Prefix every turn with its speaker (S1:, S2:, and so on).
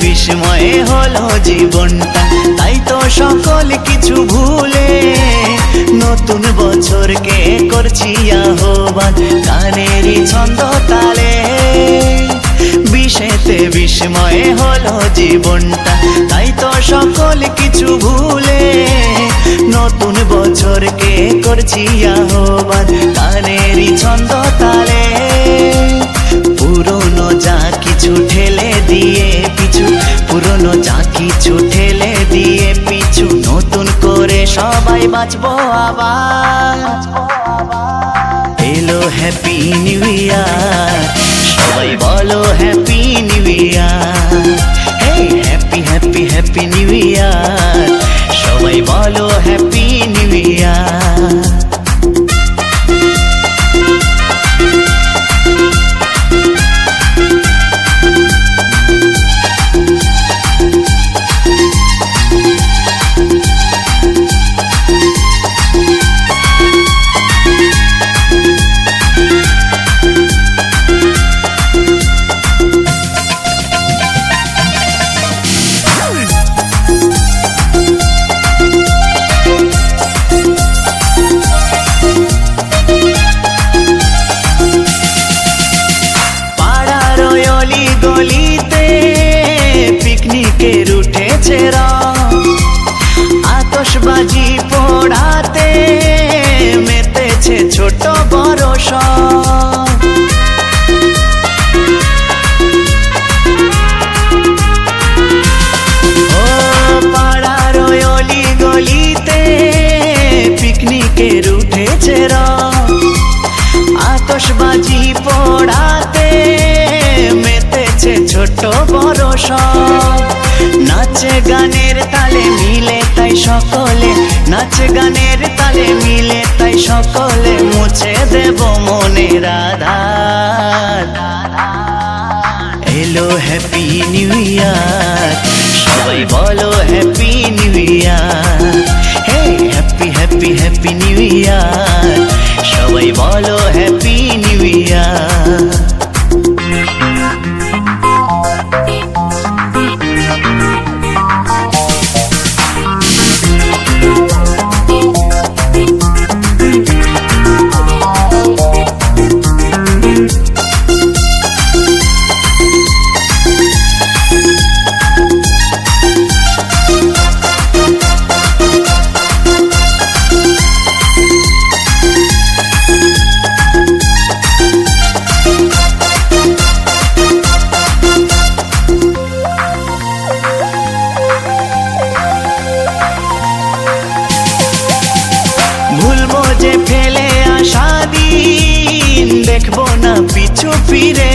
S1: বিস্ময়ে হলো জীবনটা, তাই তো সকল কিছু ভুলে নতুন বছরকে করছি আহ্বান গানেরই ছন্দ তালে। বিশেতে বিস্ময়ে হলো জীবনটা, তাই তো সকল কিছু ভুলে নতুন বছরকে করছি আহ্বান গানেরই ছন্দ তালে। পুরনো যা কিছু ঠেলে দিয়ে পিছু, পুরনো যা কিছু ঠেলে দিয়ে পিছু, নতুন করে সবাই বাঁচবো আবার। এলো হ্যাপি নিউ ইয়ার, সবাই বলো happy new year. Hey happy happy happy new year, সবাই বলো হ্যাপি নিউ ইয়ার। গলিতে পিকনিকের উঠেছে রং, আতশবাজি পোড়াতে মেতেছে ছোট বড় সব। ও পাড়ার অলি গলিতে পিকনিকের উঠেছে রং, আতশবাজি পোড়াতে ছোট বড় সব। নাচে গানের তালে মিলে তাই সকলে, নাচে গানের তালে মিলে তাই সকলে মুছে দেব মনের আধার। এলো হ্যাপি নিউ ইয়ার, সবাই বলো happy new year. Hey happy happy happy new year, সবাই বলো হ্যাপি নিউ ইয়ার। ভুলবো যে ফেলে আসা দিন, দেখবো না পিছু ফিরে